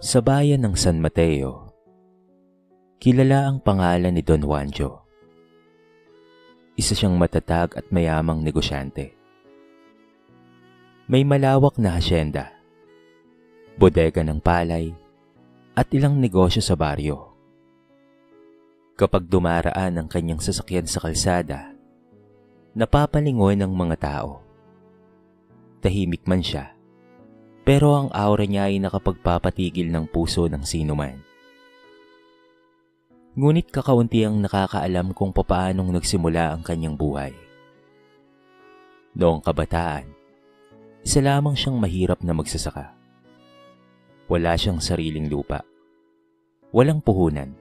Sa bayan ng San Mateo, kilala ang pangalan ni Don Juancho. Isa siyang matatag at mayamang negosyante. May malawak na hasyenda, bodega ng palay, at ilang negosyo sa baryo. Kapag dumaraan ang kanyang sasakyan sa kalsada, napapalingon ng mga tao. Tahimik man siya, pero ang aura niya ay nakapagpapatigil ng puso ng sinuman. Ngunit kakaunti ang nakakaalam kung papaanong nagsimula ang kanyang buhay. Noong kabataan, isa lamang siyang mahirap na magsasaka. Wala siyang sariling lupa, walang puhunan,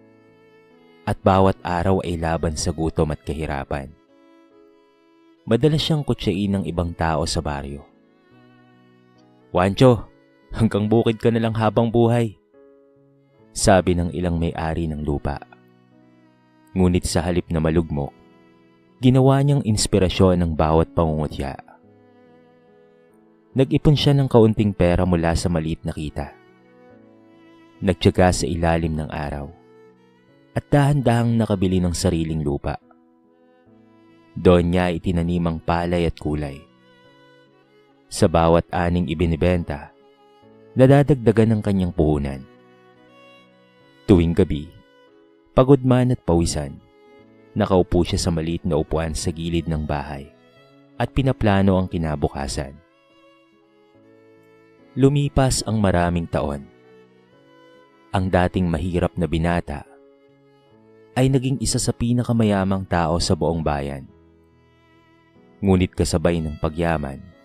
at bawat araw ay laban sa gutom at kahirapan. Madalas siyang kutsain ng ibang tao sa baryo. "Juancho, hanggang bukid ka na lang habang buhay," sabi ng ilang may-ari ng lupa. Ngunit sa halip na malugmok, ginawa niyang inspirasyon ng bawat pangungutya. Nag-ipon siya ng kaunting pera mula sa maliit na kita. Nagtiyaga sa ilalim ng araw at dahan-dahang nakabili ng sariling lupa. Doon niya itinanim ang palay at kulay. Sa bawat aning ibinibenta, nadadagdagan ng kanyang puhunan. Tuwing gabi, pagod man at pawisan, nakaupo siya sa maliit na upuan sa gilid ng bahay at pinaplano ang kinabukasan. Lumipas ang maraming taon. Ang dating mahirap na binata ay naging isa sa pinakamayamang tao sa buong bayan. Ngunit kasabay ng pagyaman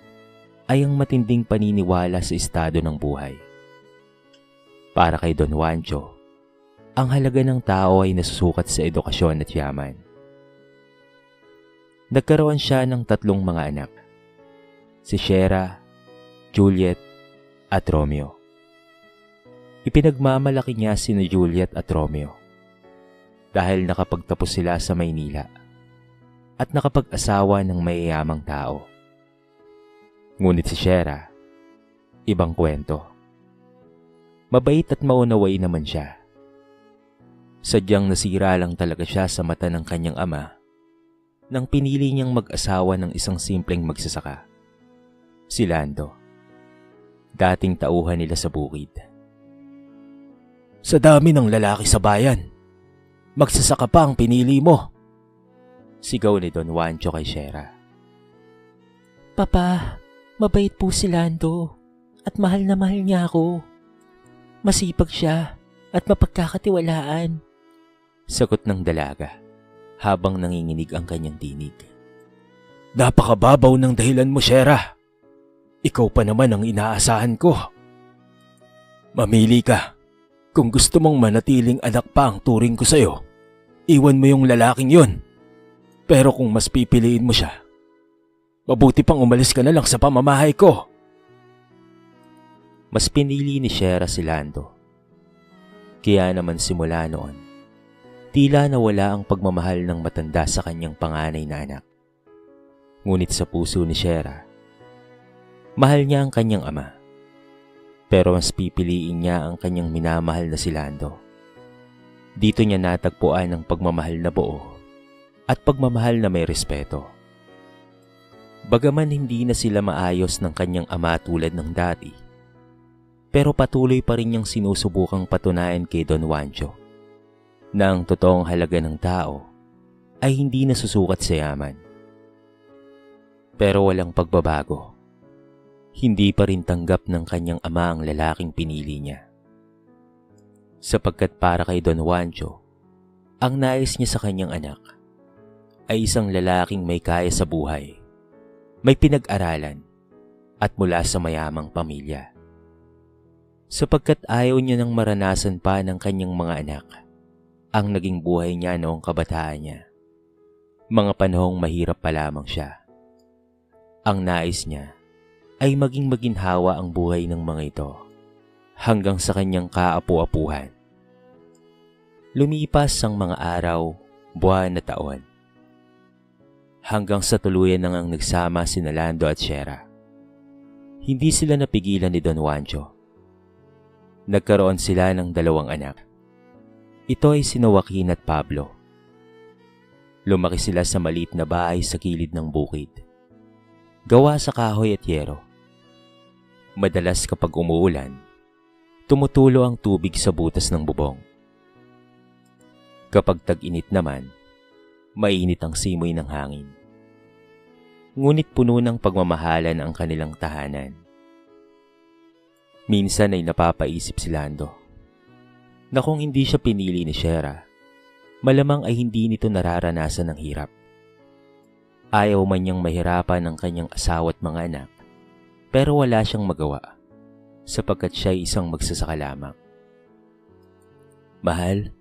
ay ang matinding paniniwala sa estado ng buhay. Para kay Don Juancho, ang halaga ng tao ay nasusukat sa edukasyon at yaman. Nagkaroon siya ng 3 mga anak, si Shera, Juliet, at Romeo. Ipinagmamalaki niya sina Juliet at Romeo dahil nakapagtapos sila sa Maynila at nakapag-asawa ng mayayamang tao. Ngunit si Shera, ibang kwento. Mabait at maunaway naman siya. Sadyang nasira lang talaga siya sa mata ng kanyang ama nang pinili niyang mag-asawa ng isang simpleng magsasaka, si Lando, dating tauhan nila sa bukid. "Sa dami ng lalaki sa bayan, magsasaka pa ang pinili mo," sigaw ni Don Juancho kay Shera. "Papa, mabait po si Lando at mahal na mahal niya ako. Masipag siya at mapagkakatiwalaan," sagot ng dalaga habang nanginginig ang kanyang tinig. "Napakababaw ng dahilan mo, Shera. Ikaw pa naman ang inaasahan ko. Mamili ka. Kung gusto mong manatiling anak pa ang turing ko sa'yo, iwan mo yung lalaking yun. Pero kung mas pipiliin mo siya, mabuti pang umalis ka na lang sa pamamahay ko." Mas pinili ni Shera si Lando. Kaya naman simula noon, tila nawala ang pagmamahal ng matanda sa kanyang panganay na anak. Ngunit sa puso ni Shera, mahal niya ang kanyang ama. Pero mas pipiliin niya ang kanyang minamahal na si Lando. Dito niya natagpuan ang pagmamahal na buo at pagmamahal na may respeto. Bagaman hindi na sila maayos ng kanyang ama tulad ng dati, pero patuloy pa rin niyang sinusubukang patunayan kay Don Juancho na ang totoong halaga ng tao ay hindi nasusukat sa yaman. Pero walang pagbabago. Hindi pa rin tanggap ng kanyang ama ang lalaking pinili niya. Sapagkat para kay Don Juancho, ang nais niya sa kanyang anak ay isang lalaking may kaya sa buhay, may pinag-aralan, at mula sa mayamang pamilya. Sapagkat ayaw niya nang maranasan pa ng kanyang mga anak ang naging buhay niya noong kabataan niya. Mga panahong mahirap pa lamang siya. Ang nais niya ay maging maginhawa ang buhay ng mga ito hanggang sa kanyang kaapu-apuhan. Lumipas ang mga araw, buwan at taon. Hanggang sa tuluyan na ngang nagsama sina Lando at Shera. Hindi sila napigilan ni Don Juancho. Nagkaroon sila ng 2 anak. Ito ay sina Joaquin at Pablo. Lumaki sila sa maliit na bahay sa gilid ng bukid. Gawa sa kahoy at yero. Madalas kapag umuulan, tumutulo ang tubig sa butas ng bubong. Kapag tag-init naman, mainit ang simoy ng hangin. Ngunit puno ng pagmamahalan ang kanilang tahanan. Minsan ay napapaisip si Lando na kung hindi siya pinili ni Shera, malamang ay hindi nito nararanasan ng hirap. Ayaw man niyang mahirapan ang kanyang asawa at mga anak, pero wala siyang magawa sapagkat siya ay isang magsasaka lamang. Mahal,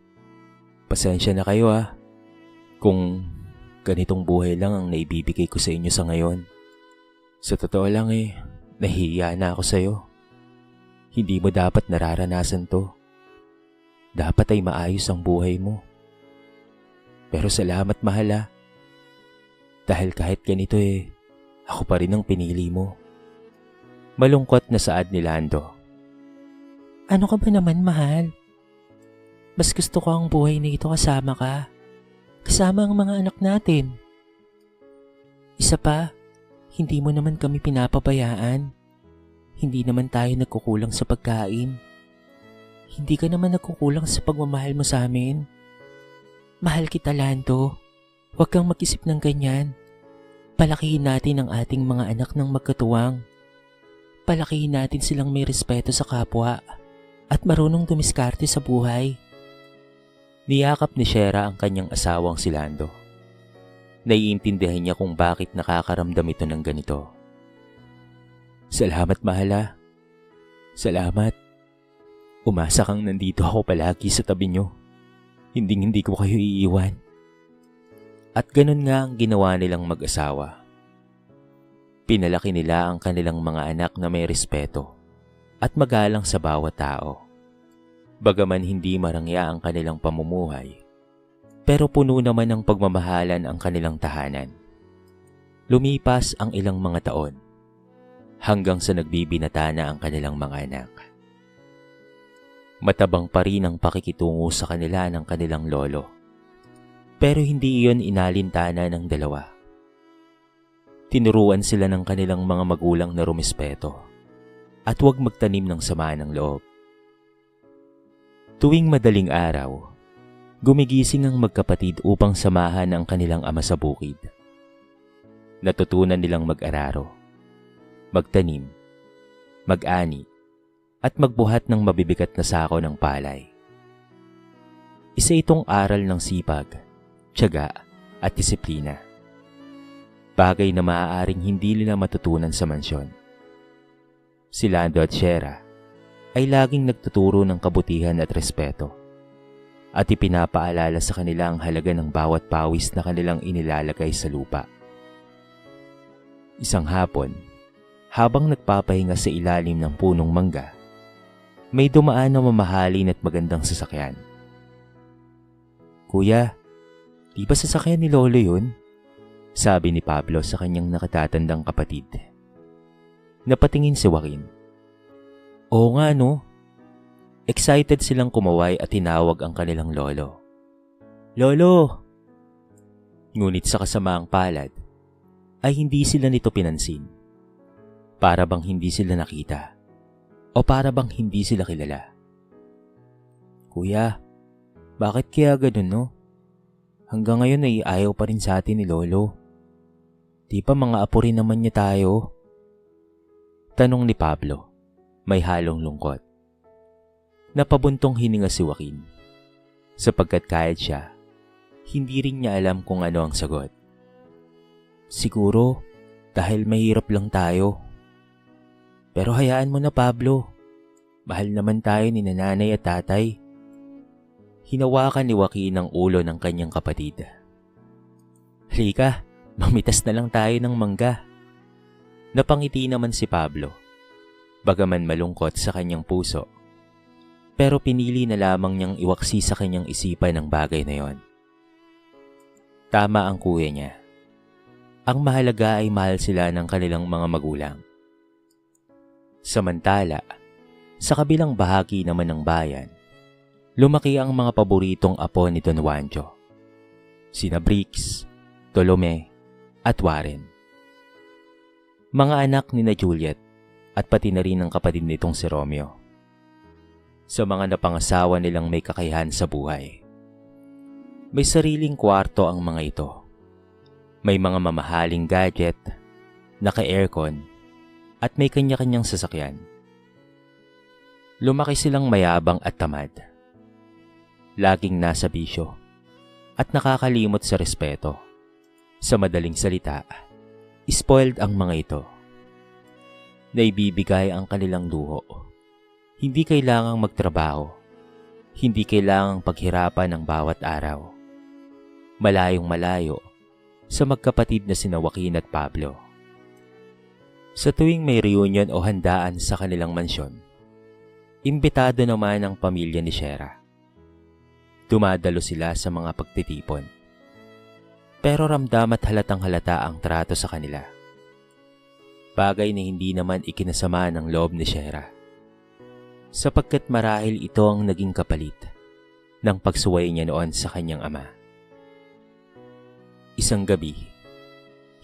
pasensya na kayo kung ganitong buhay lang ang naibibigay ko sa inyo sa ngayon. Sa totoo lang nahihiya na ako sa iyo. Hindi mo dapat nararanasan to. Dapat ay maayos ang buhay mo. Pero salamat mahal dahil kahit ganito ako pa rin ang pinili mo. Malungkot na saad ni Lando. Ano ka ba naman, mahal? Mas gusto ko ang buhay na ito kasama ka. Kasama ang mga anak natin. Isa pa, hindi mo naman kami pinapabayaan. Hindi naman tayo nagkukulang sa pagkain. Hindi ka naman nagkukulang sa pagmamahal mo sa amin. Mahal kita, Lando. Huwag kang mag-isip ng ganyan. Palakihin natin ang ating mga anak ng magkatuwang. Palakihin natin silang may respeto sa kapwa at marunong dumiskarte sa buhay. Niyakap ni Shera ang kanyang asawang si Lando. Naiintindihan niya kung bakit nakakaramdam ito ng ganito. Salamat mahal Salamat. Umasa kang nandito ako palagi sa tabi niyo. Hindi ko kayo iiwan. At ganun nga ang ginawa nilang mag-asawa. Pinalaki nila ang kanilang mga anak na may respeto at magalang sa bawat tao. Bagaman hindi marangya ang kanilang pamumuhay, pero puno naman ng pagmamahalan ang kanilang tahanan. Lumipas ang ilang mga taon, hanggang sa nagbibinata na ang kanilang mga anak. Matabang pa rin ang pakikitungo sa kanila ng kanilang lolo, pero hindi iyon inalintana ng dalawa. Tinuruan sila ng kanilang mga magulang na rumispeto at huwag magtanim ng sama ng loob. Tuwing madaling araw, gumigising ang magkapatid upang samahan ang kanilang ama sa bukid. Natutunan nilang mag-araro, magtanim, mag-ani, at magbuhat ng mabibigat na sako ng palay. Isa itong aral ng sipag, tiyaga, at disiplina. Bagay na maaaring hindi nila matutunan sa mansyon. Si Lando at Shera ay laging nagtuturo ng kabutihan at respeto at ipinapaalala sa kanila ang halaga ng bawat pawis na kanilang inilalagay sa lupa. Isang hapon, habang nagpapahinga sa ilalim ng punong mangga, may dumaan na mamahalin at magandang sasakyan. Kuya, di ba sasakyan ni Lolo yun? Sabi ni Pablo sa kanyang nakatatandang kapatid. Napatingin si Joaquin. Oo nga no. Excited silang kumaway at tinawag ang kanilang lolo. Lolo! Ngunit sa kasamaang palad, ay hindi sila nito pinansin. Para bang hindi sila nakita. O para bang hindi sila kilala. Kuya, bakit kaya ganun no? Hanggang ngayon ay ayaw pa rin sa atin ni Lolo. Di pa mga apo rin naman niya tayo? Tanong ni Pablo. May halong lungkot. Napabuntong hininga si Joaquin. Sapagkat kahit siya, hindi rin niya alam kung ano ang sagot. Siguro, dahil mahirap lang tayo. Pero hayaan mo na Pablo. Mahal naman tayo ni nanay at tatay. Hinawakan ni Joaquin ang ulo ng kanyang kapatid. Halika, mamitas na lang tayo ng mangga. Napangiti naman si Pablo. Bagaman malungkot sa kanyang puso, pero pinili na lamang niyang iwaksi sa kanyang isipan ang bagay na yon. Tama ang kuya niya. Ang mahalaga ay mahal sila ng kanilang mga magulang. Samantala, Sa kabilang bahagi naman ng bayan, lumaki ang mga paboritong apo ni Don Juancho, sina Briggs, Tolome, at Warren. Mga anak ni na Juliet at pati na rin ang kapatid nitong si Romeo. Sa mga napangasawa nilang may kakayahan sa buhay, may sariling kwarto ang mga ito. May mga mamahaling gadget, naka-aircon, at may kanya-kanyang sasakyan. Lumaki silang mayabang at tamad. Laging nasa bisyo at nakakalimot sa respeto. Sa madaling salita, spoiled ang mga ito. Naibibigay ang kanilang luho. Hindi kailangang magtrabaho. Hindi kailangang paghirapan ng bawat araw. Malayong malayo sa magkapatid na sina Joaquin at Pablo. Sa tuwing may reunion o handaan sa kanilang mansyon, imbitado naman ang pamilya ni Shera. Dumadalo sila sa mga pagtitipon. Pero ramdam at halatang halata ang trato sa kanila. Bagay na hindi naman ikinasama ng loob ni Shera. Sapagkat marahil ito ang naging kapalit ng pagsuway niya noon sa kanyang ama. Isang gabi,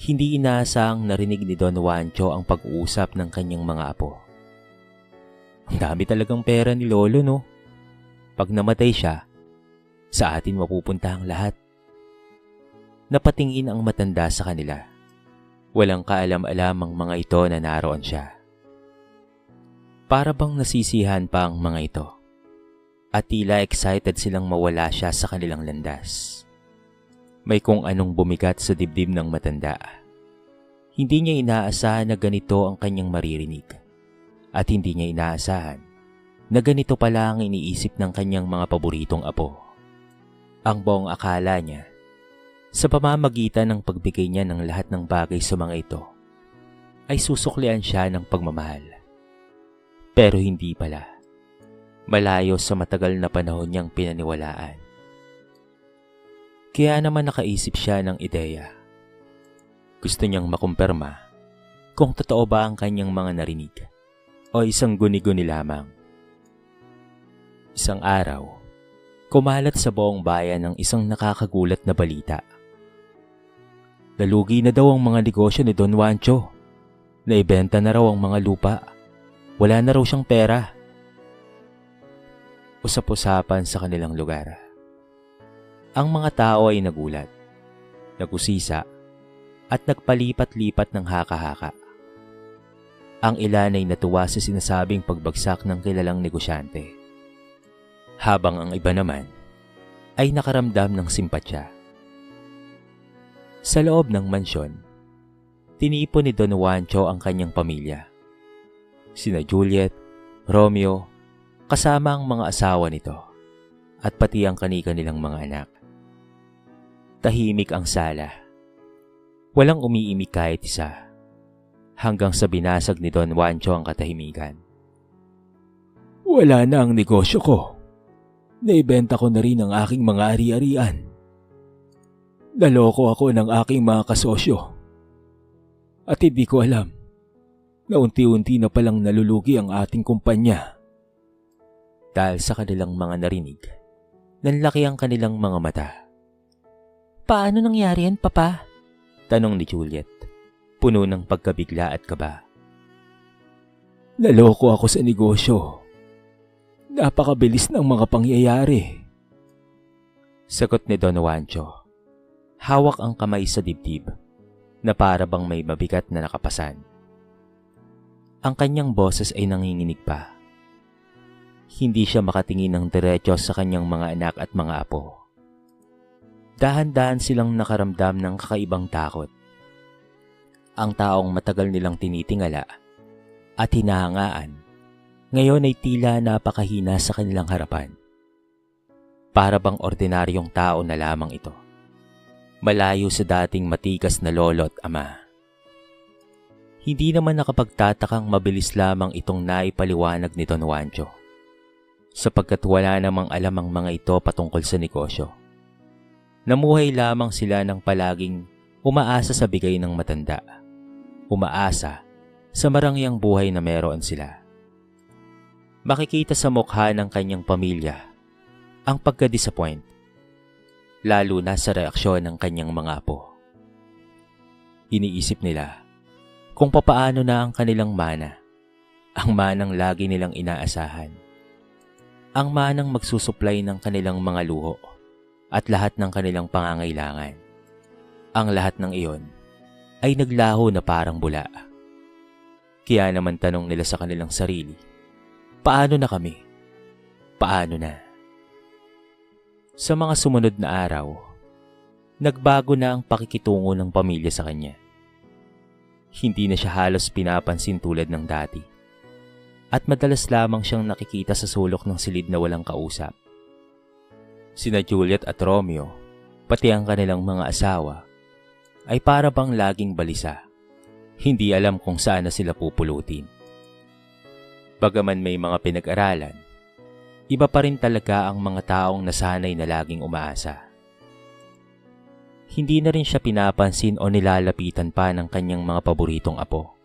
hindi inaasahang narinig ni Don Juancho ang pag-uusap ng kanyang mga apo. Ang dami talagang pera ni Lolo, no? Pag namatay siya, sa atin mapupunta ang lahat. Napatingin ang matanda sa kanila. Walang kaalam-alam ang mga ito na naroon siya. Para bang nasisihan pa ang mga ito. At tila excited silang mawala siya sa kanilang landas. May kung anong bumigat sa dibdib ng matanda. Hindi niya inaasahan na ganito ang kanyang maririnig. At hindi niya inaasahan na ganito pala ang iniisip ng kanyang mga paboritong apo. Ang buong akala niya, sa pamamagitan ng pagbigay niya ng lahat ng bagay sa mga ito, ay susuklian siya ng pagmamahal. Pero hindi pala. Malayo sa matagal na panahon niyang pinaniwalaan. Kaya naman nakaisip siya ng ideya. Gusto niyang makumpirma kung totoo ba ang kanyang mga narinig o isang guni-guni lamang. Isang araw, kumalat sa buong bayan ang isang nakakagulat na balita. Nalugi na daw ang mga negosyo ni Don Juancho. Naibenta na raw ang mga lupa. Wala na raw siyang pera. Usap-usapan sa kanilang lugar. Ang mga tao ay nagulat, nagusisa, at nagpalipat-lipat ng haka-haka. Ang ilan ay natuwa sa sinasabing pagbagsak ng kilalang negosyante. Habang ang iba naman ay nakaramdam ng simpatya. Sa loob ng mansyon, tinipon ni Don Juancho ang kanyang pamilya. Sina Juliet, Romeo, kasama ang mga asawa nito, at pati ang kani-kanilang mga anak. Tahimik ang sala. Walang umiimik kahit isa. Hanggang sa binasag ni Don Juancho ang katahimikan. Wala na ang negosyo ko. Naibenta ko na rin ang aking mga ari-arian. Naloko ako ng aking mga kasosyo. At hindi ko alam na unti-unti na palang nalulugi ang ating kumpanya. Dahil sa kanilang mga narinig, nanlaki ang kanilang mga mata. Paano nangyari yan, Papa? Tanong ni Juliet, puno ng pagkabigla at kaba. Naloko ako sa negosyo. Napakabilis ng mga pangyayari. Sagot ni Don Juancho. Hawak ang kamay sa dibdib na para bang may mabigat na nakapasan. Ang kanyang boses ay nanginginig pa. Hindi siya makatingin ng diretso sa kanyang mga anak at mga apo. Dahan-dahan silang nakaramdam ng kakaibang takot. Ang taong matagal nilang tinitingala at hinahangaan, ngayon ay tila napakahina sa kanilang harapan. Para bang ordinaryong tao na lamang ito. Malayo sa dating matikas na lolo at ama. Hindi naman nakapagtatakang mabilis lamang itong naipaliwanag ni Don Juancho, sapagkat wala namang alam ang mga ito patungkol sa negosyo. Namuhay lamang sila ng palaging umaasa sa bigay ng matanda. Umaasa sa marangyang buhay na meron sila. Makikita sa mukha ng kanyang pamilya ang pagka-disappoint, lalo na sa reaksyon ng kanyang mga apo. Iniisip nila kung papaano na ang kanilang mana, ang manang lagi nilang inaasahan, ang manang magsusuplay ng kanilang mga luho at lahat ng kanilang pangangailangan. Ang lahat ng iyon ay naglaho na parang bula. Kaya naman tanong nila sa kanilang sarili, paano na kami? Paano na? Sa mga sumunod na araw, nagbago na ang pakikitungo ng pamilya sa kanya. Hindi na siya halos pinapansin tulad ng dati. At madalas lamang siyang nakikita sa sulok ng silid na walang kausap. Sina Juliet at Romeo, pati ang kanilang mga asawa, ay para bang laging balisa. Hindi alam kung saan na sila pupulutin. Bagaman may mga pinag-aralan, iba pa rin talaga ang mga taong nasanay na laging umaasa. Hindi na rin siya pinapansin o nilalapitan pa ng kanyang mga paboritong apo.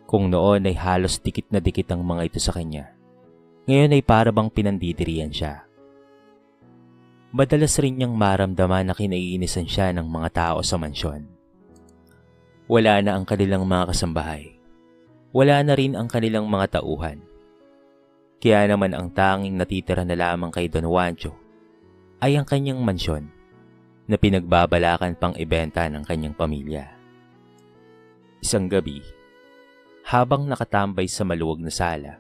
Kung noon ay halos dikit na dikit ang mga ito sa kanya, ngayon ay para bang pinandidirian siya. Madalas rin niyang maramdaman na kinaiinisan siya ng mga tao sa mansyon. Wala na ang kanilang mga kasambahay. Wala na rin ang kanilang mga tauhan. Kaya naman ang tanging natitira na lamang kay Don Juancho ay ang kanyang mansyon na pinagbabalakan pang ibenta ng kanyang pamilya. Isang gabi, habang nakatambay sa maluwag na sala,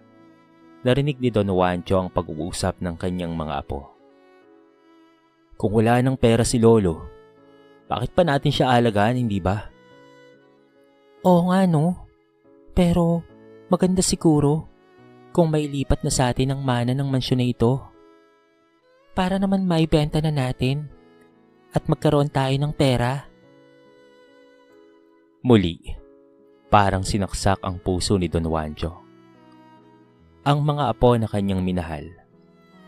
narinig ni Don Juancho ang pag-uusap ng kanyang mga apo. Kung wala ng pera si Lolo, bakit pa natin siya alagaan, hindi ba? Oo nga no, pero maganda siguro kung mailipat na sa atin ang mana ng mansyon na ito. Para naman maibenta na natin at magkaroon tayo ng pera. Muli, parang sinaksak ang puso ni Don Juancho. Ang mga apo na kanyang minahal,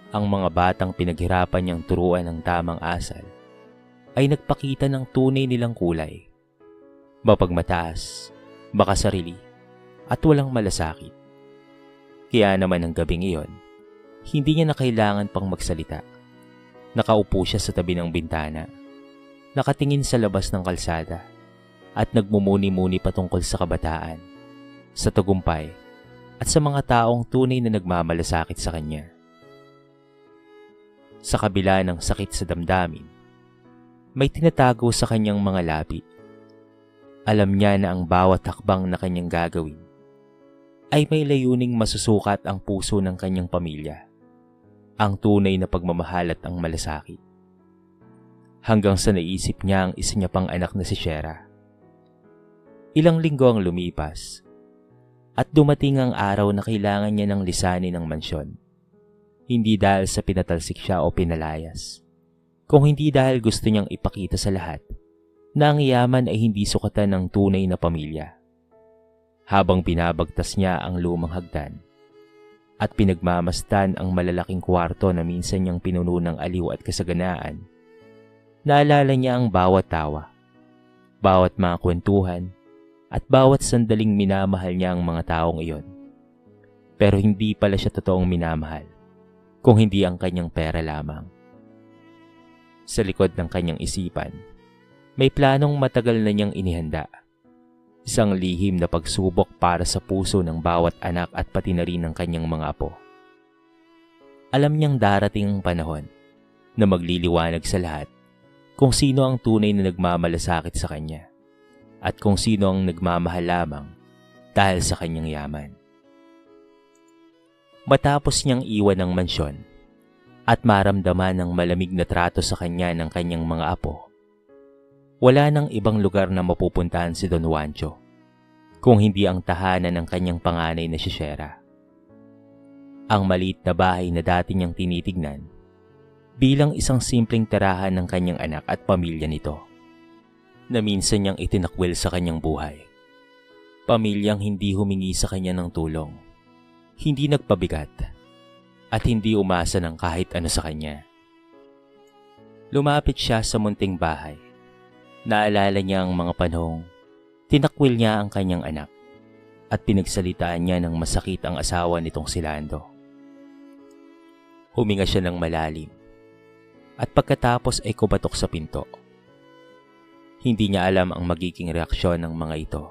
ang mga batang pinaghirapan niyang turuan ng tamang asal, ay nagpakita ng tunay nilang kulay. Mapagmataas, makasarili, at walang malasakit. Kaya naman ang gabing iyon, hindi niya na kailangan pang magsalita. Nakaupo siya sa tabi ng bintana, nakatingin sa labas ng kalsada, at nagmumuni-muni patungkol sa kabataan, sa tagumpay, at sa mga taong tunay na nagmamalasakit sa kanya. Sa kabila ng sakit sa damdamin, may tinatago sa kanyang mga labi. Alam niya na ang bawat hakbang na kanyang gagawin ay may layuning masusukat ang puso ng kanyang pamilya, ang tunay na pagmamahal at ang malasakit. Hanggang sa naisip niya ang isa niya pang anak na si Shera. Ilang linggo ang lumipas at dumating ang araw na kailangan niya ng lisanin ng mansyon. Hindi dahil sa pinatalsik siya o pinalayas, kung hindi dahil gusto niyang ipakita sa lahat na ang yaman ay hindi sukatan ng tunay na pamilya. Habang binabagtas niya ang lumang hagdan at pinagmamasdan ang malalaking kwarto na minsan niyang pinuno ng aliw at kasaganaan, naalala niya ang bawat tawa, bawat mga kwentuhan, at bawat sandaling minamahal niya ang mga taong iyon. Pero hindi pala siya totoong minamahal, kung hindi ang kanyang pera lamang. Sa likod ng kanyang isipan, may planong matagal na niyang inihanda. Isang lihim na pagsubok para sa puso ng bawat anak at pati na rin ng kanyang mga apo. Alam niyang darating ang panahon na magliliwanag sa lahat kung sino ang tunay na nagmamalasakit sa kanya at kung sino ang nagmamahal lamang dahil sa kanyang yaman. Matapos niyang iwan ang mansyon at maramdaman ng malamig na trato sa kanya ng kanyang mga apo, wala nang ibang lugar na mapupuntahan si Don Juancho kung hindi ang tahanan ng kanyang panganay na si Shera. Ang maliit na bahay na dati niyang tinitignan bilang isang simpleng tirahan ng kanyang anak at pamilya nito, na minsan niyang itinakwil sa kanyang buhay. Pamilyang hindi humingi sa kanya ng tulong, hindi nagpabigat, at hindi umasa ng kahit ano sa kanya. Lumapit siya sa munting bahay. Naalala niya ang mga panahong tinakwil niya ang kanyang anak. at pinagsalitaan niya ng masakit ang asawa nitong si Lando. Huminga siya ng malalim at pagkatapos ay kumatok sa pinto. Hindi niya alam ang magiging reaksyon ng mga ito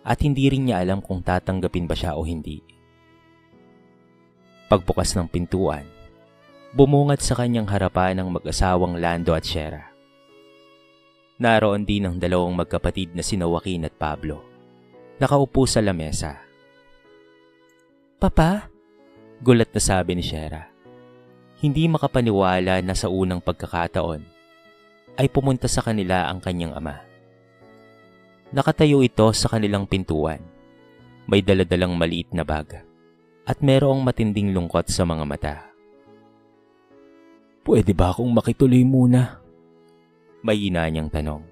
at hindi rin niya alam kung tatanggapin ba siya o hindi. Pagbukas ng pintuan, bumungad sa kanyang harapan ng mag-asawang Lando at Shera. Naroon din ang dalawang magkapatid na sina Joaquin at Pablo, nakaupo sa lamesa. Papa? Gulat na sabi ni Shera. Hindi makapaniwala na sa unang pagkakataon ay pumunta sa kanila ang kanyang ama. Nakatayo ito sa kanilang pintuan. May daladalang maliit na bag at merong matinding lungkot sa mga mata. Pwede ba akong makituloy muna? May ina niyang tanong.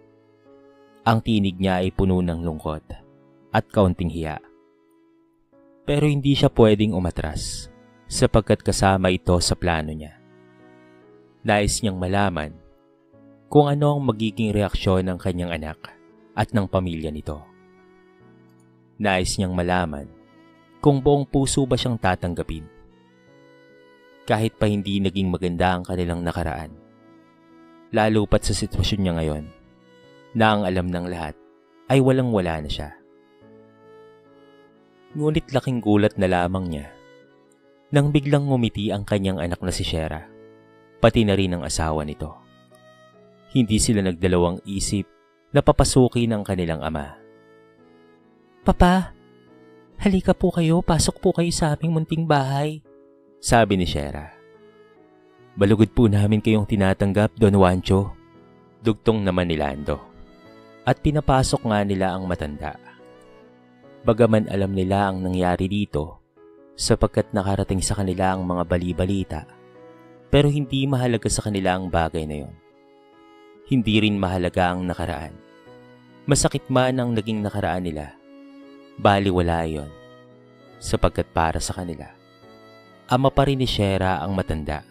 Ang tinig niya ay puno ng lungkot at kaunting hiya. Pero hindi siya pwedeng umatras sapagkat kasama ito sa plano niya. Nais niyang malaman kung ano ang magiging reaksyon ng kanyang anak at ng pamilya nito. Nais niyang malaman kung buong puso ba siyang tatanggapin. Kahit pa hindi naging maganda ang kanilang nakaraan. Lalo pat sa sitwasyon niya ngayon na ang alam ng lahat ay walang-wala na siya. Ngunit laking gulat na lamang niya nang biglang ngumiti ang kanyang anak na si Shera, pati na rin ang asawa nito. Hindi sila nagdalawang isip na papasukin ang kanilang ama. Papa, halika po kayo, pasok po kayo sa aming munting bahay. Sabi ni Shera. Balugod po namin kayong tinatanggap, Don Juancho. Dugtong naman ni Lando. At pinapasok nga nila ang matanda. Bagaman alam nila ang nangyari dito, sapagkat nakarating sa kanila ang mga bali-balita, pero hindi mahalaga sa kanila ang bagay na yon. Hindi rin mahalaga ang nakaraan. Masakit man ang naging nakaraan nila, baliwala yon, sapagkat para sa kanila, ama pa rin ni Shera ang matanda.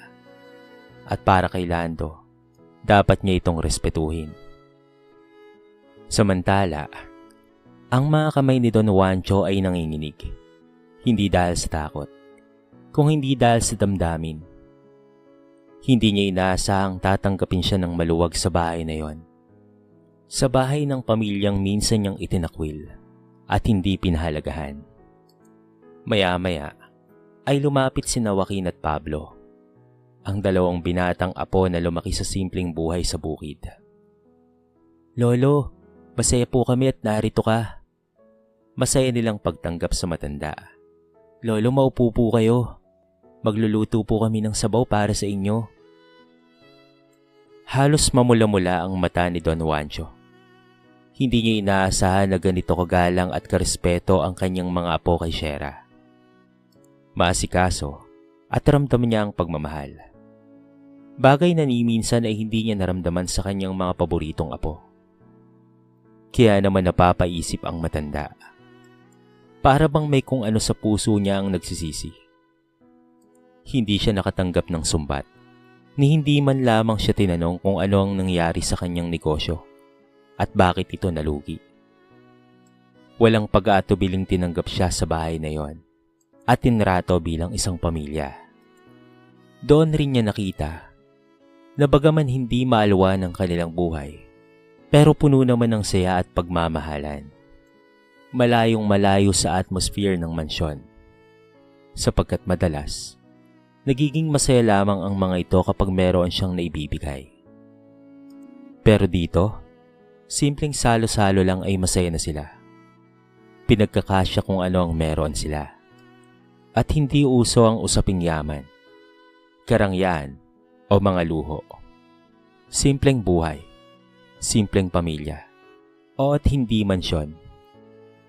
At para kay Lando, dapat niya itong respetuhin. Samantala, ang mga kamay ni Don Juancho ay nanginginig. Hindi dahil sa takot, kung hindi dahil sa damdamin. Hindi niya inaasahang tatanggapin siya ng maluwag sa bahay na yon. Sa bahay ng pamilyang minsan niyang itinakwil at hindi pinahalagahan. Maya-maya ay lumapit sina Joaquin at Pablo, ang dalawang binatang apo na lumaki sa simpleng buhay sa bukid. Lolo, masaya po kami at narito ka. Masaya nilang pagtanggap sa matanda. Lolo, maupo po kayo. Magluluto po kami ng sabaw para sa inyo. Halos mamula-mula ang mata ni Don Juancho. Hindi niya inaasahan na ganito kagalang at karespeto ang kanyang mga apo kay Shera. Maasikaso at ramdam niya ang pagmamahal. Bagay na ni minsan ay hindi niya naramdaman sa kanyang mga paboritong apo. Kaya naman napapaisip ang matanda. Para bang may kung ano sa puso niya ang nagsisisi. Hindi siya nakatanggap ng sumbat, ni hindi man lamang siya tinanong kung ano ang nangyari sa kanyang negosyo at bakit ito nalugi. Walang pag-aatubiling tinanggap siya sa bahay na yon at tinrato bilang isang pamilya. Doon rin niya nakita na bagaman hindi maalwan ang kanilang buhay, pero puno naman ng saya at pagmamahalan. Malayong malayo sa atmosphere ng mansyon, sapagkat madalas, nagiging masaya lamang ang mga ito kapag meron siyang naibibigay. Pero dito, simpleng salo-salo lang ay masaya na sila. Pinagkakasya kung ano ang meron sila. At hindi uso ang usaping yaman, karangyan o mga luho. Simpleng buhay, simpleng pamilya, o at hindi mansyon,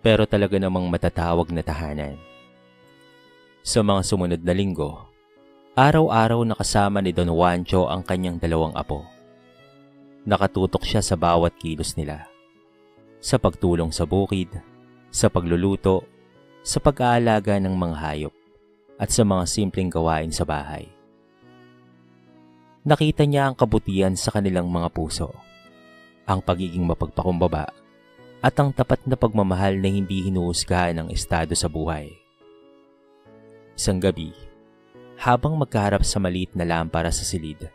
pero talaga namang matatawag na tahanan. Sa mga sumunod na linggo, araw-araw nakasama ni Don Juancho ang kanyang dalawang apo. Nakatutok siya sa bawat kilos nila, sa pagtulong sa bukid, sa pagluluto, sa pag-aalaga ng mga hayop, at sa mga simpleng gawain sa bahay. Nakita niya ang kabutihan sa kanilang mga puso, ang pagiging mapagpakumbaba, at ang tapat na pagmamahal na hindi hinuhusgahan ng estado sa buhay. Isang gabi, habang magkaharap sa maliit na lampara sa silid,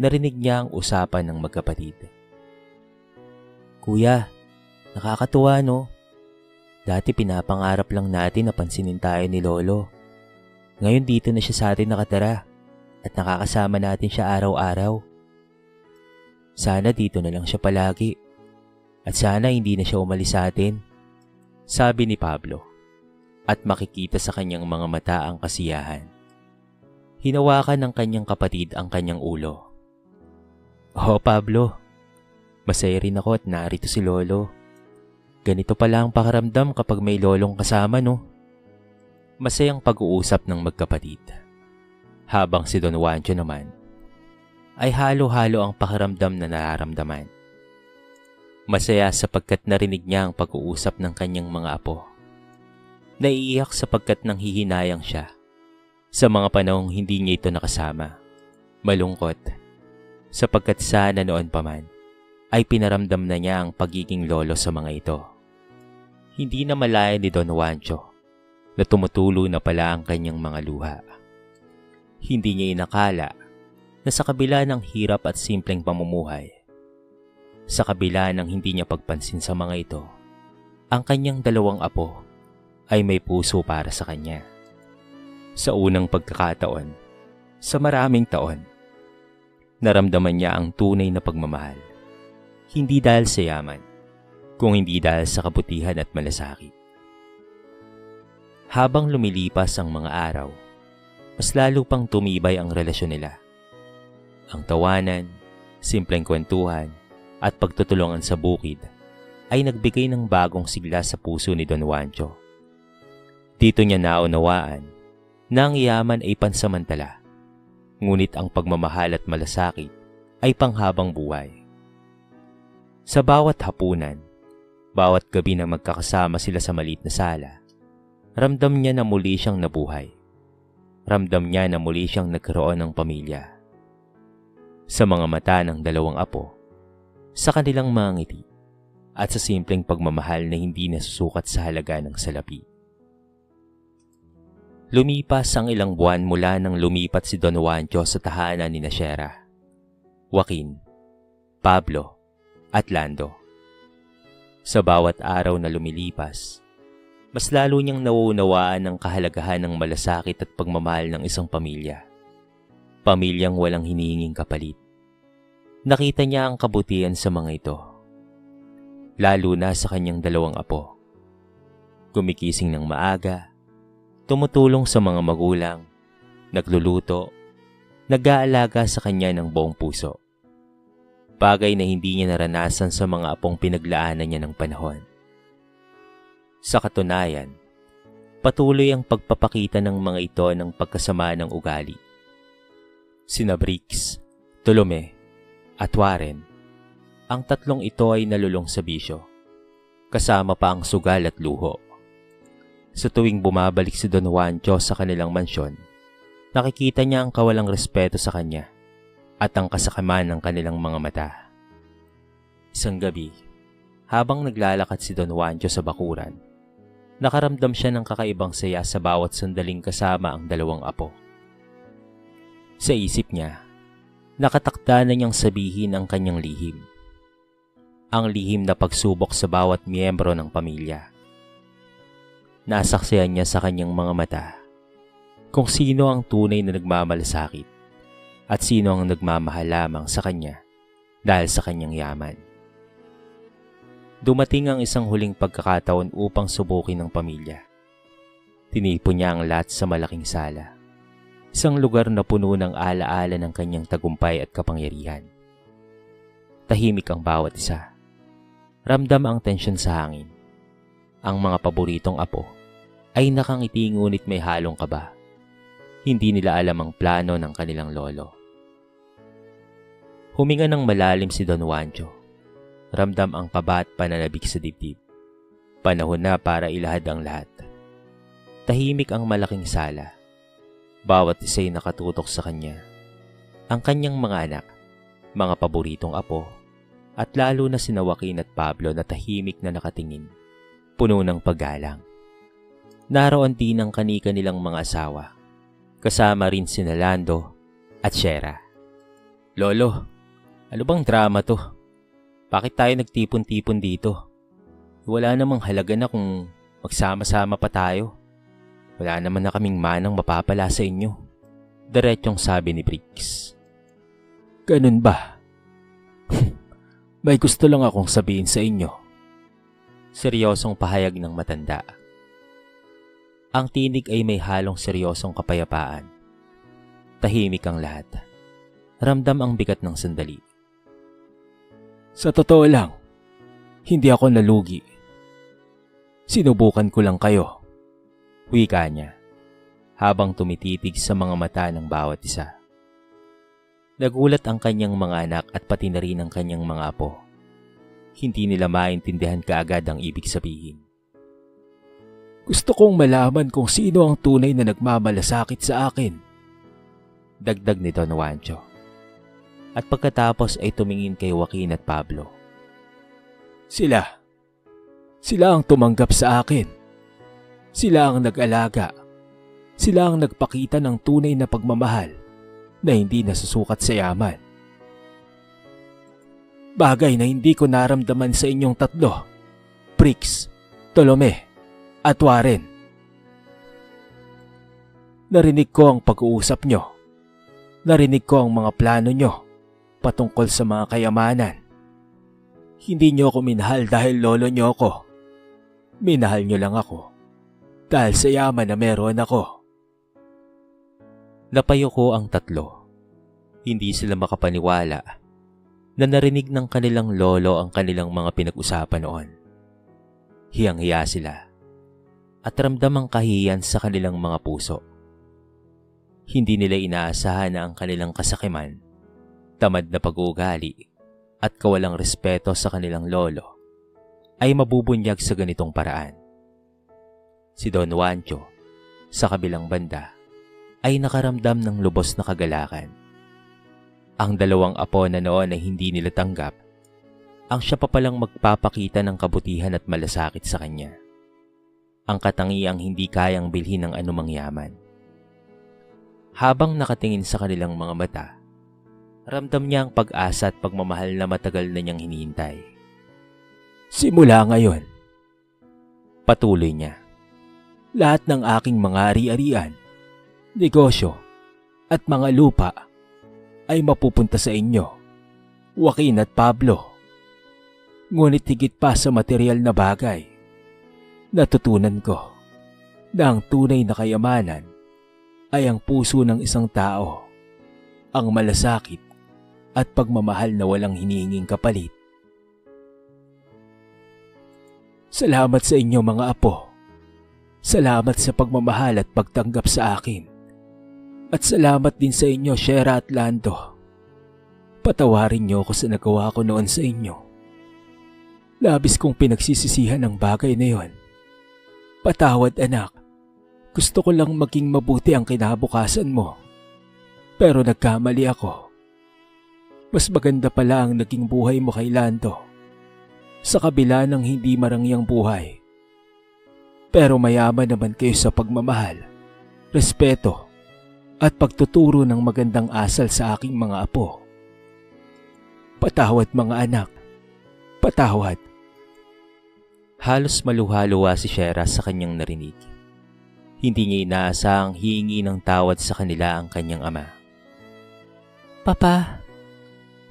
narinig niya ang usapan ng magkapatid. "Kuya, nakakatuwa no? Dati pinapangarap lang natin na pansinin tayo ni Lolo. Ngayon dito na siya sa atin nakatira at nakakasama natin siya araw-araw. Sana dito na lang siya palagi at sana hindi na siya umalis sa atin," sabi ni Pablo, at makikita sa kanyang mga mata ang kasiyahan. Hinawakan ng kanyang kapatid ang kanyang ulo. "Oh Pablo, masaya rin ako at narito si Lolo. Ganito pala ang pakiramdam kapag may lolong kasama no?" Masayang pag-uusap ng magkapatid. Habang si Don Juancho naman ay halo-halo ang pakiramdam na nararamdaman. Masaya sapagkat narinig niya ang pag-uusap ng kanyang mga apo. Naiiyak sapagkat nanghihinayang siya sa mga panahong hindi niya ito nakasama. Malungkot sapagkat sana noon pa man ay pinaramdam na niya ang pagiging lolo sa mga ito. Hindi na malaya ni Don Juancho na tumutulo na pala ang kanyang mga luha. Hindi niya inakala na sa kabila ng hirap at simpleng pamumuhay, sa kabila ng hindi niya pagpansin sa mga ito, ang kanyang dalawang apo ay may puso para sa kanya. Sa unang pagkakataon, sa maraming taon, naramdaman niya ang tunay na pagmamahal. Hindi dahil sa yaman, kung hindi dahil sa kabutihan at malasakit. Habang lumilipas ang mga araw, mas lalo pang tumibay ang relasyon nila. Ang tawanan, simpleng kwentuhan, at pagtutulungan sa bukid ay nagbigay ng bagong sigla sa puso ni Don Juancho. Dito niya naunawaan na ang yaman ay pansamantala, ngunit ang pagmamahal at malasakit ay panghabang buhay. Sa bawat hapunan, bawat gabi na magkakasama sila sa maliit na sala, ramdam niya na muli siyang nabuhay. Ramdam niya na muli siyang nagkaroon ng pamilya. Sa mga mata ng dalawang apo, sa kanilang mga ngiti, at sa simpleng pagmamahal na hindi nasusukat sa halaga ng salapi. Lumipas ang ilang buwan mula nang lumipat si Don Juancho sa tahanan ni Sierra, Joaquin, Pablo, at Lando. Sa bawat araw na lumilipas, mas lalo niyang nauunawaan ang kahalagahan ng malasakit at pagmamahal ng isang pamilya. Pamilyang walang hinihinging kapalit. Nakita niya ang kabutihan sa mga ito, lalo na sa kanyang dalawang apo. Gumigising ng maaga, tumutulong sa mga magulang, nagluluto, nag-aalaga sa kanya ng buong puso. Bagay na hindi niya naranasan sa mga apong pinaglaanan niya ng panahon. Sa katunayan, patuloy ang pagpapakita ng mga ito ng pagkasama ng ugali. Sina Bricks, Tolome, at Warren, ang tatlong ito ay nalulong sa bisyo, kasama pa ang sugal at luho. Sa tuwing bumabalik si Don Juancho sa kanilang mansyon, nakikita niya ang kawalang respeto sa kanya at ang kasakaman ng kanilang mga mata. Isang gabi, habang naglalakad si Don Juancho sa bakuran, nakaramdam siya ng kakaibang saya sa bawat sandaling kasama ang dalawang apo. Sa isip niya, nakatakda na niyang sabihin ang kanyang lihim. Ang lihim na pagsubok sa bawat miyembro ng pamilya. Nasaksihan niya sa kanyang mga mata kung sino ang tunay na nagmamalasakit at sino ang nagmamahal lamang sa kanya dahil sa kanyang yaman. Dumating ang isang huling pagkakataon upang subukin ng pamilya. Tinipon niya ang lahat sa malaking sala, isang lugar na puno ng alaala ng kanyang tagumpay at kapangyarihan. Tahimik ang bawat isa. Ramdam ang tensyon sa hangin. Ang mga paboritong apo ay nakangiti ngunit may halong kaba. Hindi nila alam ang plano ng kanilang lolo. Huminga ng malalim si Don Juancho. Ramdam ang kaba at pananabik sa dibdib. Panahon na para ilahad ang lahat. Tahimik ang malaking sala. Bawat isa'y nakatutok sa kanya. Ang kanyang mga anak, mga paboritong apo, at lalo na sina Joaquin at Pablo na tahimik na nakatingin, puno ng paggalang. Naroon din ang kanika nilang mga asawa, kasama rin sina Lando at Shera. Lolo, ano bang drama to? Bakit tayo nagtipon-tipon dito? Wala namang halaga na kung magsama-sama pa tayo. Wala naman na kaming manang mapapala sa inyo. Diretsyong sabi ni Briggs. Ganun ba? May gusto lang akong sabihin sa inyo. Seryosong pahayag ng matanda. Ang tinig ay may halong seryosong kapayapaan. Tahimik ang lahat. Ramdam ang bigat ng sandali. Sa totoo lang, hindi ako nalugi. Sinubukan ko lang kayo. Wika niya, habang tumititig sa mga mata ng bawat isa. Nagulat ang kanyang mga anak at pati na rin ang kanyang mga apo. Hindi nila maintindihan kaagad ang ibig sabihin. Gusto kong malaman kung sino ang tunay na nagmamalasakit sa akin. Dagdag ni Don Juancho. At pagkatapos ay tumingin kay Joaquin at Pablo. Sila ang tumanggap sa akin. Sila ang nag-alaga. Sila ang nagpakita ng tunay na pagmamahal na hindi nasusukat sa yaman. Bagay na hindi ko naramdaman sa inyong tatlo, Briggs, Tolome, at Warren. Narinig ko ang pag-uusap nyo. Narinig ko ang mga plano nyo patungkol sa mga kayamanan. Hindi nyo ako minahal dahil lolo nyo ako. Minahal nyo lang ako dahil sa yaman na meron ako. Napayuko ang tatlo. Hindi sila makapaniwala na narinig ng kanilang lolo ang kanilang mga pinag-usapan noon. Hiyang-hiya sila at ramdam ang kahiyan sa kanilang mga puso. Hindi nila inaasahan na ang kanilang kasakiman, tamad na pag-uugali at kawalang respeto sa kanilang lolo ay mabubunyag sa ganitong paraan. Si Don Juancho, sa kabilang banda, ay nakaramdam ng lubos na kagalakan. Ang dalawang apo na noon ay hindi nila tanggap, ang siya pa palang magpapakita ng kabutihan at malasakit sa kanya. Ang katangiang hindi kayang bilhin ng anumang yaman. Habang nakatingin sa kanilang mga mata, ramdam niya ang pag-asa at pagmamahal na matagal na niyang hinihintay. Simula ngayon, patuloy niya, lahat ng aking mga ari-arian, negosyo, at mga lupa ay mapupunta sa inyo, Joaquin at Pablo. Ngunit higit pa sa material na bagay, natutunan ko na ang tunay na kayamanan ay ang puso ng isang tao, ang malasakit at pagmamahal na walang hinihinging kapalit. Salamat sa inyo mga apo. Salamat sa pagmamahal at pagtanggap sa akin. At salamat din sa inyo, Shera at Lando. Patawarin niyo ako sa nagawa ko noon sa inyo. Labis kong pinagsisisihan ang bagay na yon. Patawad anak. Gusto ko lang maging mabuti ang kinabukasan mo. Pero nagkamali ako. Mas maganda pala ang naging buhay mo kay Lando. Sa kabila ng hindi marangyang buhay. Pero mayaman naman kayo sa pagmamahal, respeto, at pagtuturo ng magandang asal sa aking mga apo. Patawad mga anak. Patawad. Halos maluha-luha si Shera sa kanyang narinig. Hindi niya inaasahang hihingi ng tawad sa kanila ang kanyang ama. Papa,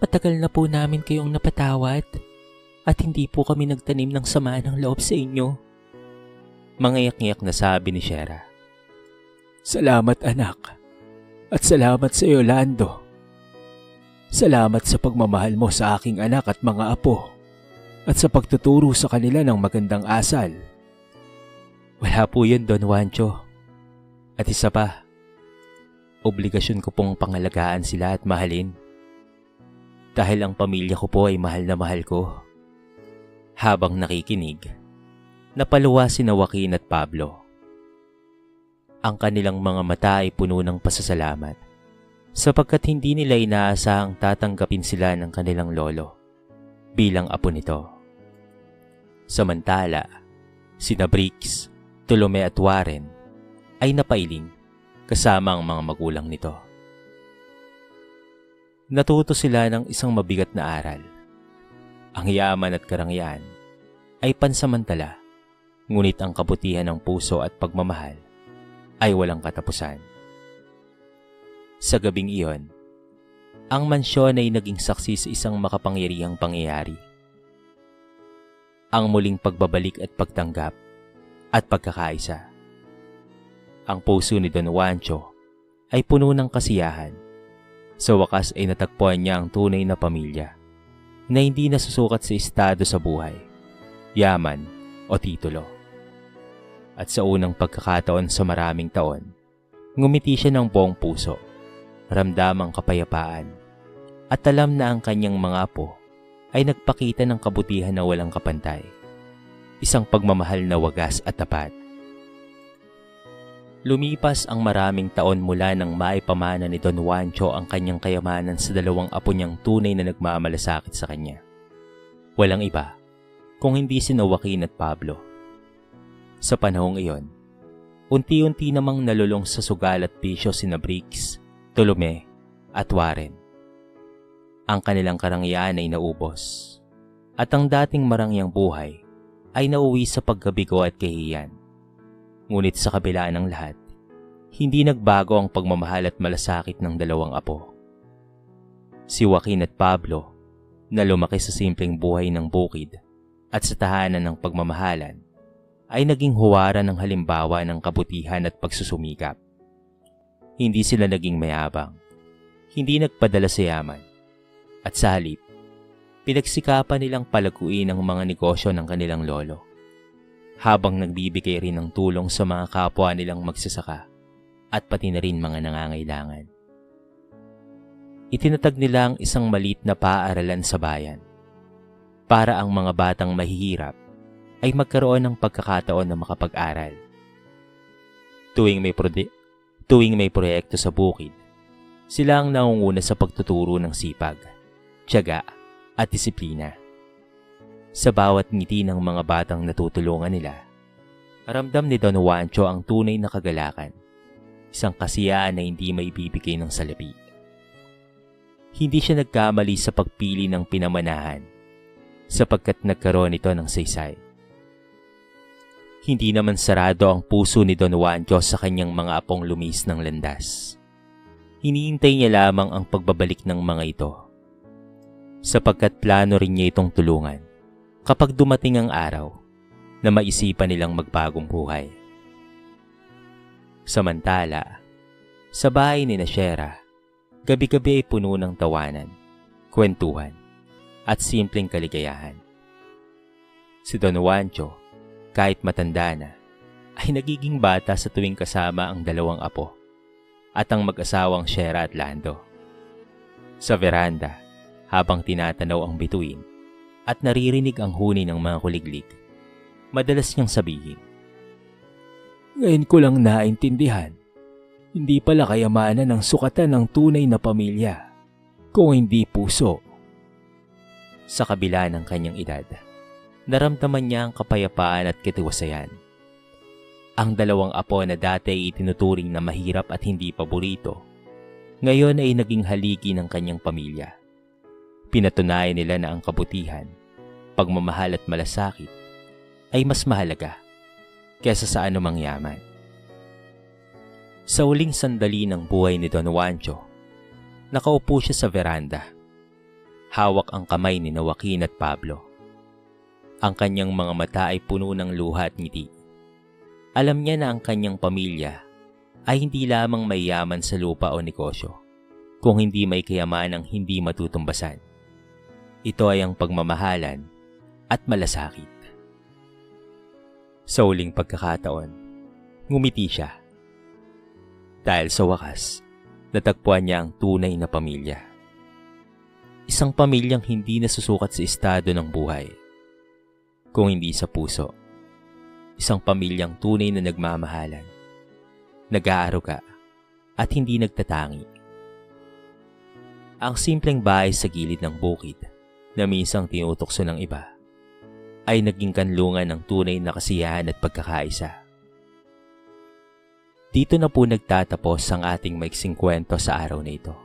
matagal na po namin kayong napatawad at hindi po kami nagtanim ng sama ng loob sa inyo. Mangiyak-ngiyak na sabi ni Shera. Salamat anak. At salamat sa iyo, Lando. Salamat sa pagmamahal mo sa aking anak at mga apo at sa pagtuturo sa kanila ng magandang asal. Wala po yun, Don Juancho. At isa pa, obligasyon ko pong pangalagaan sila at mahalin. Dahil ang pamilya ko po ay mahal na mahal ko. Habang nakikinig, napaluwa sina Joaquin at Pablo. Ang kanilang mga mata ay puno ng pasasalamat sapagkat hindi nila inaasahang tatanggapin sila ng kanilang lolo. bilang apo nito. Samantala, sina Briggs, Tolome at Warren ay napailing kasama ang mga magulang nito. Natuto sila ng isang mabigat na aral. Ang yaman at karangyaan ay pansamantala, ngunit ang kabutihan ng puso at pagmamahal ay walang katapusan. Sa gabing iyon, ang mansyon ay naging saksi sa isang makapangyarihang pangyayari. Ang muling pagbabalik at pagtanggap at pagkakaisa. Ang puso ni Don Juancho ay puno ng kasiyahan. Sa wakas ay natagpuan niya ang tunay na pamilya na hindi nasusukat sa estado sa buhay, yaman o titulo. At sa unang pagkakataon sa maraming taon, ngumiti siya ng buong puso, ramdam ang kapayapaan, at alam na ang kanyang mga apo ay nagpakita ng kabutihan na walang kapantay, isang pagmamahal na wagas at tapat. Lumipas ang maraming taon mula nang maipamana ni Don Juancho ang kanyang kayamanan sa dalawang apo niyang tunay na nagmamalasakit sa kanya. Walang iba kung hindi sina Joaquin at Pablo. Sa panahong iyon, unti-unti namang nalulong sa sugal at bisyo sina Briggs, Tolome at Warren. Ang kanilang karangyaan ay naubos, at ang dating marangyang buhay ay nauwi sa pagkabigo at kahihiyan. Ngunit sa kabila ng lahat, hindi nagbago ang pagmamahal at malasakit ng dalawang apo. Si Joaquin at Pablo, na lumaki sa simpleng buhay ng bukid at sa tahanan ng pagmamahalan, ay naging huwaran ng halimbawa ng kabutihan at pagsusumikap. Hindi sila naging mayabang, hindi nagpadala sa yaman, at sa halip, pinagsikapan nilang palaguin ang mga negosyo ng kanilang lolo, habang nagbibigay rin ng tulong sa mga kapwa nilang magsasaka at pati na rin mga nangangailangan. Itinatag nila ang isang maliit na paaralan sa bayan para ang mga batang mahihirap ay magkaroon ng pagkakataon na makapag-aral. Tuwing may proyekto sa bukid, sila ang nangunguna sa pagtuturo ng sipag, tiyaga at disiplina. Sa bawat ngiti ng mga batang natutulungan nila, ramdam ni Don Juancho ang tunay na kagalakan, isang kasiyaan na hindi maibibigay ng salapi. Hindi siya nagkamali sa pagpili ng pinamanahan, sapagkat nagkaroon ito ng saysay. Hindi naman sarado ang puso ni Don Juancho sa kanyang mga apong lumis ng landas. Hinihintay niya lamang ang pagbabalik ng mga ito, sapagkat plano rin niya itong tulungan kapag dumating ang araw na maisipan nilang magbagong buhay. Samantala, sa bahay ni Shera, gabi-gabi ay puno ng tawanan, kwentuhan, at simpleng kaligayahan. Si Don Juancho, kahit matanda na, ay nagiging bata sa tuwing kasama ang dalawang apo at ang mag-asawang Shera at Lando. Sa veranda, habang tinatanaw ang bituin at naririnig ang huni ng mga kuliglig, madalas niyang sabihin, Ngayon ko lang naintindihan, hindi pala kayamanan ng sukatan ng tunay na pamilya, kung hindi puso. Sa kabila ng kanyang edad, naramdaman niya ang kapayapaan at katiwasayan. Ang dalawang apo na dati ay itinuturing na mahirap at hindi paborito, ngayon ay naging haligi ng kanyang pamilya. Pinatunayan nila na ang kabutihan, pagmamahal at malasakit ay mas mahalaga kaysa sa anumang yaman. Sa uling sandali ng buhay ni Don Juancho, nakaupo siya sa veranda. Hawak ang kamay ni Joaquin at Pablo. Ang kanyang mga mata ay puno ng luha at ngiti. Alam niya na ang kanyang pamilya ay hindi lamang may yaman sa lupa o negosyo, kung hindi may kayamanang hindi matutumbasan. Ito ay ang pagmamahalan at malasakit. Sa uling pagkakataon, ngumiti siya. Dahil sa wakas, natagpuan niya ang tunay na pamilya. Isang pamilyang hindi nasusukat sa estado ng buhay, kung hindi sa puso. Isang pamilyang tunay na nagmamahalan, nag-aaruga at hindi nagtatangi. Ang simpleng bahay sa gilid ng bukid na minsang tinutokso ng iba ay naging kanlungan ng tunay na kasiyahan at pagkakaisa. Dito na po nagtatapos ang ating maiksing kwento sa araw na ito.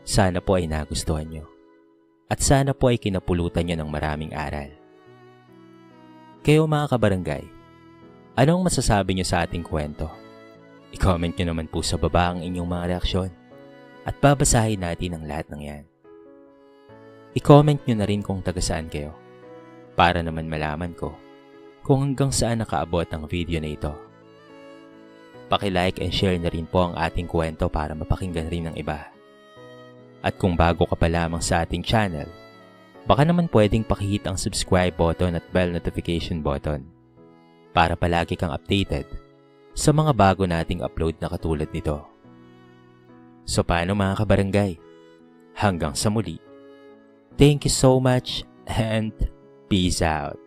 Sana po ay nagustuhan nyo at sana po ay kinapulutan nyo ng maraming aral. Kayo mga kabarangay, anong masasabi nyo sa ating kwento? I-comment nyo naman po sa baba ang inyong mga reaksyon at babasahin natin ang lahat ng yan. I-comment nyo na rin kung taga saan kayo para naman malaman ko kung hanggang saan nakaabot ang video na ito. Paki-like and share na rin po ang ating kwento para mapakinggan rin ng iba. At kung bago ka pa lamang sa ating channel, baka naman pwedeng pakihit ang subscribe button at bell notification button para palagi kang updated sa mga bago nating upload na katulad nito. So paano mga kabarangay? Hanggang sa muli. Thank you so much and peace out.